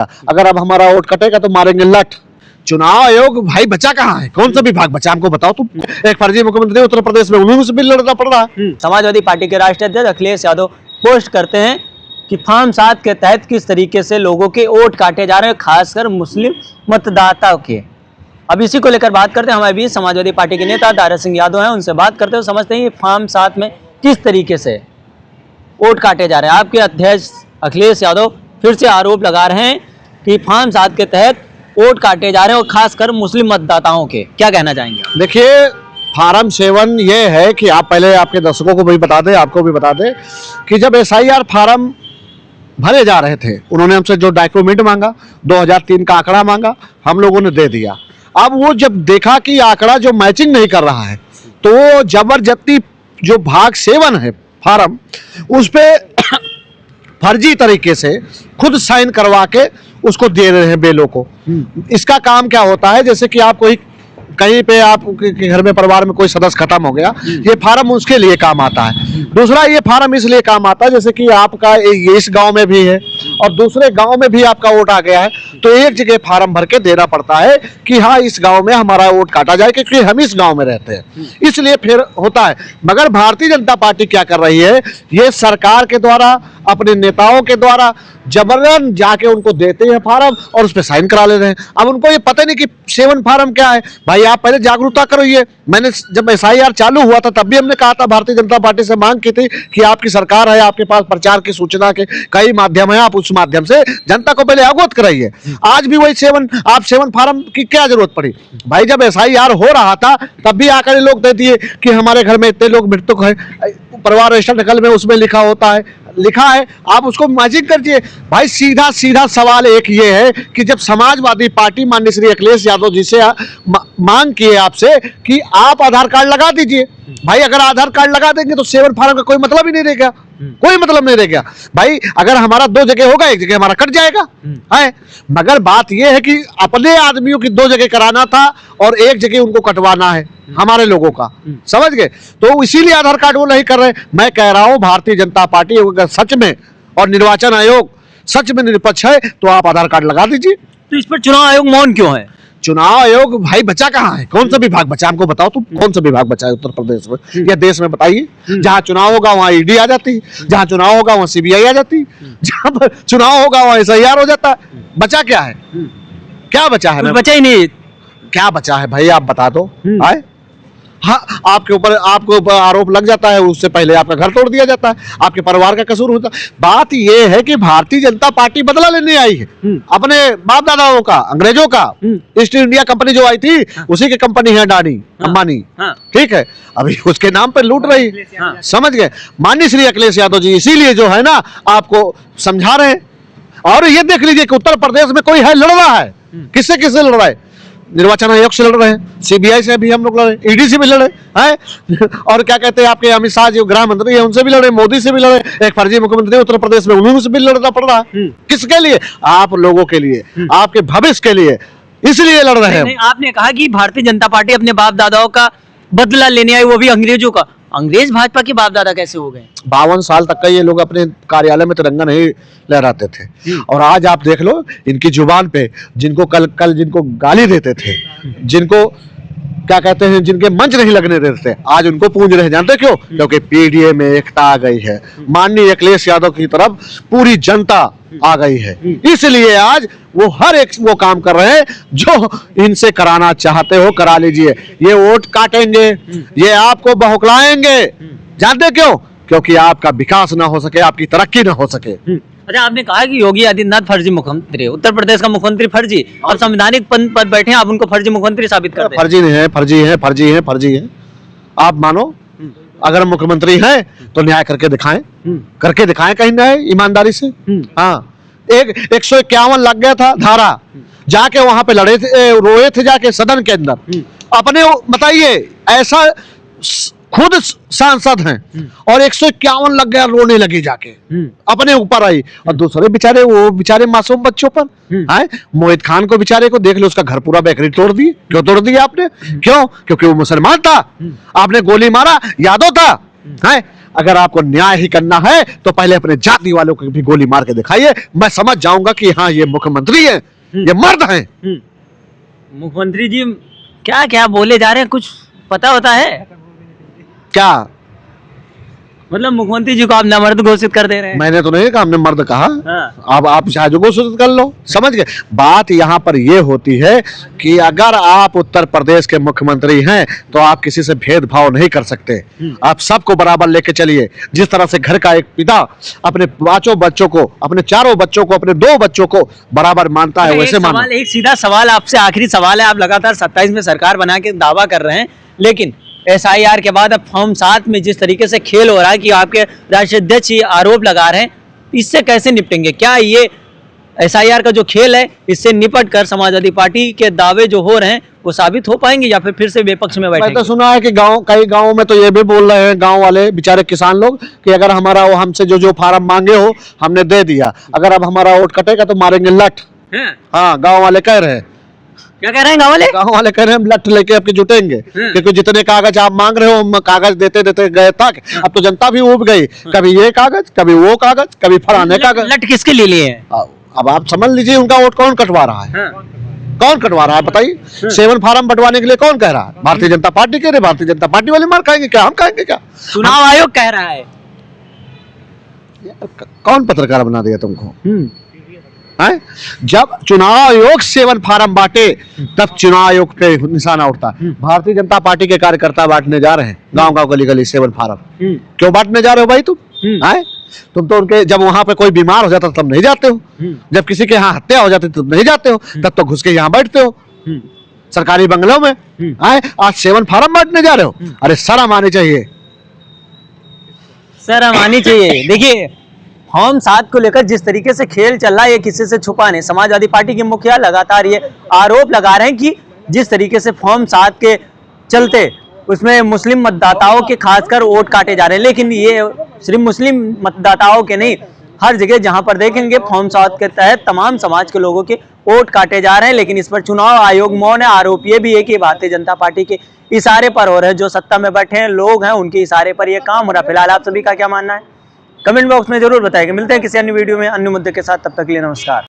अगर अब हमारा वोट कटेगा तो मारेंगे लठ। चुनाव आयोग भाई बचा कहाँ है? कौन सा विभाग बचा हमको बताओ तुम। एक फर्जी मुख्यमंत्री उत्तर प्रदेश में, उन्हीं से भी लड़ना पड़ रहा है। समाजवादी पार्टी के राष्ट्रीय अध्यक्ष अखिलेश यादव पोस्ट करते हैं कि फॉर्म 7 के तहत किस तरीके से लोगों के वोट काटे जा रहे हैं, खासकर मुस्लिम मतदाताओं के। अब इसी को लेकर बात करते हैं। हमारे बीच समाजवादी पार्टी के नेता दारा सिंह यादव हैं, उनसे बात करते हैं। समझते हैं फॉर्म 7 में किस तरीके से वोट काटे जा रहे हैं। आपके अध्यक्ष अखिलेश यादव फिर से आरोप लगा रहे हैं कि फॉर्म 7 के तहत वोट काटे जा रहे हैं और खासकर मुस्लिम मतदाताओं के। क्या कहना चाहेंगे? देखिए, फॉर्म 7 ये है कि आप पहले आपके दर्शकों को भी बता दें, आपको भी बता दें कि जब SIR फॉर्म भरे जा रहे थे, उन्होंने हमसे जो डॉक्यूमेंट मांगा, 2003 का आंकड़ा मांगा, हम लोगों ने दे दिया। अब वो जब देखा कि आंकड़ा जो मैचिंग नहीं कर रहा है, तो वो जबरदस्ती जो भाग 7 है फॉर्म, उस पर फर्जी तरीके से खुद साइन करवा के उसको दे रहे हैं बेलों को। इसका काम क्या होता है, जैसे कि आप कोई कहीं पे आपके घर में परिवार में कोई सदस्य खत्म हो गया, ये फार्म उसके लिए काम आता है। दूसरा, ये फार्म इसलिए काम आता है जैसे कि आपका इस गांव में भी है और दूसरे गांव में भी आपका वोट आ गया है, तो एक जगह फार्म भर के देना पड़ता है कि हाँ, इस गांव में हमारा वोट काटा जाए क्योंकि हम इस गांव में रहते हैं, इसलिए फिर होता है। मगर भारतीय जनता पार्टी क्या कर रही है, ये सरकार के द्वारा, अपने नेताओं के द्वारा जबरन जाके उनको देते हैं फार्म और उस पर साइन करा ले रहे हैं। अब उनको ये पता नहीं कि 7 फार्म क्या है। भाई आप पहले जागरूकता करो। ये मैंने जब SIR चालू हुआ था तब भी हमने कहा था, भारतीय जनता पार्टी से मांग की थी कि आपकी सरकार है, आपके पास प्रचार की सूचना के कई माध्यम है, आप उस माध्यम से जनता को पहले अवगत कराइए। आज भी वही 7 फार्म की क्या जरूरत पड़ी? भाई जब SIR हो रहा था तब भी आकर लोग दे दिए कि हमारे घर में इतने लोग मृतक है, परिवार रजिस्टर नकल में उसमें लिखा होता है, लिखा है, आप उसको मैचिंग करिए। भाई सीधा सीधा सवाल एक ये है कि जब समाजवादी पार्टी माननीय श्री अखिलेश यादव जी से मांग की है आपसे कि आप आधार कार्ड लगा दीजिए, भाई अगर आधार कार्ड लगा देंगे तो 7 फार्म का कोई मतलब ही नहीं रहेगा, कोई मतलब नहीं रहेगा। भाई अगर हमारा 2 जगह होगा, एक जगह हमारा कट जाएगा है। मगर बात यह है कि अपने आदमियों की 2 जगह कराना था और एक जगह उनको कटवाना है हमारे लोगों का, समझ गए? तो इसीलिए आधार कार्ड वो नहीं कर रहे। मैं कह रहा हूं भारतीय जनता पार्टी अगर सच में और निर्वाचन आयोग सच में निष्पक्ष है तो आप आधार कार्ड लगा दीजिए। तो इस पर चुनाव आयोग मौन क्यों है? चुनाव आयोग भाई बचा कहाँ है? कौन सा विभाग बचा हमको बताओ तुम। कौन सा विभाग बचा है उत्तर प्रदेश में या देश में? बताइए। जहां चुनाव होगा वहां ED आ जाती, जहां चुनाव होगा वहां CBI आ जाती, जहां पर चुनाव होगा वहां SIR हो जाता है। बचा क्या है? क्या बचा है? बचा ही नहीं। क्या बचा है भाई, आप बता दो। हाँ, आपके ऊपर आरोप लग जाता है, उससे पहले आपका घर तोड़ दिया जाता है, आपके परिवार का कसूर होता है। बात यह है कि भारतीय जनता पार्टी बदला लेने आई है अपने बाप दादाओं का, अंग्रेजों का। ईस्ट इंडिया कंपनी जो आई थी उसी की कंपनी है अडानी अंबानी, ठीक है, अभी उसके नाम पे लूट रही, समझ गए? माननीय श्री अखिलेश यादव जी इसीलिए जो है ना आपको समझा रहे हैं। और ये देख लीजिए कि उत्तर प्रदेश में कोई है लड़ रहा है, किससे किससे लड़ रहा है? निर्वाचन आयोग से लड़ रहे हैं, CBI से भी हम लोग लड़े, ED से भी लड़े हैं, और क्या कहते हैं आपके अमित शाह जो गृह मंत्री है उनसे भी लड़े, मोदी से भी लड़े, एक फर्जी मुख्यमंत्री उत्तर प्रदेश में, उन्हीं से भी लड़ना पड़ रहा है। किसके लिए? आप लोगों के लिए, आपके भविष्य के लिए, इसलिए लड़ रहे हैं। आपने कहा कि भारतीय जनता पार्टी अपने बाप दादाओं का बदला लेने आई, वो भी अंग्रेजों का। अंग्रेज भाजपा के बाप दादा कैसे हो गए? 52 साल तक का ये लोग अपने कार्यालय में तिरंगा नहीं लहराते थे, और आज आप देख लो इनकी जुबान पे, जिनको कल जिनको गाली देते थे, जिनको क्या कहते हैं, जिनके मंच नहीं लगने देते, आज उनको पूंज रहे। जानते क्यों? क्योंकि PDA में एकता आ गई है, माननीय अखिलेश यादव की तरफ पूरी जनता आ गई है, इसलिए आज वो हर एक वो काम कर रहे हैं जो इनसे कराना चाहते हो करा लीजिए। ये वोट काटेंगे, ये आपको बहकलाएंगे। जानते क्यों? क्योंकि आपका विकास ना हो सके, आपकी तरक्की ना हो सके। अच्छा, आपने कहा कि योगी आदित्यनाथ फर्जी मुख्यमंत्री, उत्तर प्रदेश का मुख्यमंत्री फर्जी, और संवैधानिक पद बैठे हैं, आप उनको फर्जी मुख्यमंत्री साबित करते हैं। फर्जी नहीं है, फर्जी है, फर्जी है, फर्जी है। आप मानो अगर मुख्यमंत्री है तो न्याय करके दिखाएं कहीं न्याय ईमानदारी से। हाँ, 151 लग गया था धारा, जाके वहां पे लड़े थे, रोए थे जाके सदन के अंदर अपने। बताइए, ऐसा खुद सांसद हैं और 151 लग गया, रोने लगी जाके, अपने ऊपर आई। और दूसरे बेचारे, वो बेचारे मासूम बच्चों पर है। मोहित खान को बेचारे को देख लो, उसका घर पूरा बेकरी तोड़ दी। क्यों तोड़ दिया आपने? क्यों? क्योंकि वो मुसलमान था, आपने गोली मारा, यादव था, है। अगर आपको न्याय ही करना है तो पहले अपने जाति वालों को भी गोली मार के दिखाइए, मैं समझ जाऊंगा कि हाँ ये मुख्यमंत्री है, ये मर्द हैं। मुख्यमंत्री जी क्या क्या बोले जा रहे हैं, कुछ पता होता है? क्या मतलब मुख्यमंत्री जी को आप नामर्द घोषित कर दे रहे हैं? मैंने तो नहीं कहा, हमने मर्द कहा। हाँ। अब आप शायद घोषित कर लो, समझ गए। बात यहाँ पर ये होती है कि अगर आप उत्तर प्रदेश के मुख्यमंत्री हैं तो आप किसी से भेदभाव नहीं कर सकते, आप सबको बराबर लेके चलिए। जिस तरह से घर का एक पिता अपने 5 बच्चों को, अपने 4 बच्चों को, अपने 2 बच्चों को बराबर मानता है, वैसे मानो। एक सीधा सवाल आपसे, आखिरी सवाल है। आप लगातार 27 में सरकार बना के दावा कर रहे हैं, लेकिन SIR के बाद अब फॉर्म 7 में जिस तरीके से खेल हो रहा है कि आपके राष्ट्रीय अध्यक्ष ये आरोप लगा रहे हैं, इससे कैसे निपटेंगे? क्या ये SIR का जो खेल है इससे निपट कर समाजवादी पार्टी के दावे जो हो रहे हैं वो साबित हो पाएंगे या फिर से विपक्ष में बैठेंगे? मैं तो सुना है कि कई गाँव में तो ये भी बोल रहे हैं, गाँव वाले बेचारे किसान लोग, कि अगर हमारा वो हमसे जो फार्म मांगे हो हमने दे दिया, अगर अब हमारा वोट कटेगा तो मारेंगे लठ। हाँ, गाँव वाले कह रहे हैं। क्या कह रहे हैं गाँव वाले? गाँव वाले कह रहे हैं हम लठ लेके आपके जुटेंगे, क्योंकि जितने कागज आप मांग रहे हो हम कागज देते देते गए तक अब तो जनता भी उब गई, कभी ये कागज, कभी वो कागज, कभी फलाने कागज। लठ किसके लिए लिए हैं? अब आप समझ लीजिए उनका वोट कौन कटवा रहा है, कौन कटवा रहा है बताइए। 7 फार्म बंटवाने के लिए कौन कह रहा है? भारतीय जनता पार्टी कह रही, भारतीय जनता पार्टी वाले मार खाएंगे क्या, हम खाएंगे क्या? चुनाव आयोग कह रहा है। कौन पत्रकार बना दिया तुमको? है? जब चुनाव आयोग 7 फार्म बांटे तब चुनाव आयोग पे निशाना उठता है। भारतीय जनता पार्टी के कार्यकर्ता बांटने जा रहे हैं गांव गांव गली गली 7 फार्म। क्यों बांटने जा रहे हो भाई तुम? है? तुम तो उनके, जब वहां पे कोई बीमार हो जाता तब नहीं जाते हो, जब किसी के यहाँ हत्या हो जाती तब नहीं जाते हो, तब तो घुस के यहाँ बैठते हो सरकारी बंगलों में। आज 7 फार्म बांटने जा रहे हो? अरे शर्म आनी चाहिए, शर्म आनी चाहिए। देखिए फॉर्म 7 को लेकर जिस तरीके से खेल चल रहा है ये किसी से छुपा नहीं। समाजवादी पार्टी के मुखिया लगातार ये आरोप लगा रहे हैं कि जिस तरीके से फॉर्म 7 के चलते उसमें मुस्लिम मतदाताओं के खासकर वोट काटे जा रहे हैं, लेकिन ये सिर्फ मुस्लिम मतदाताओं के नहीं, हर जगह जहां पर देखेंगे फॉर्म 7 के तहत तमाम समाज के लोगों के वोट काटे जा रहे हैं। लेकिन इस पर चुनाव आयोग मौन है। आरोप ये भी है कि भारतीय जनता पार्टी के इशारे पर हो रहे हैं, जो सत्ता में बैठे हैं लोग हैं उनके इशारे पर यह काम हो रहा है। फिलहाल आप सभी का क्या मानना है कमेंट बॉक्स में जरूर बताएंगे। मिलते हैं किसी अन्य वीडियो में अन्य मुद्दे के साथ, तब तक के लिए नमस्कार।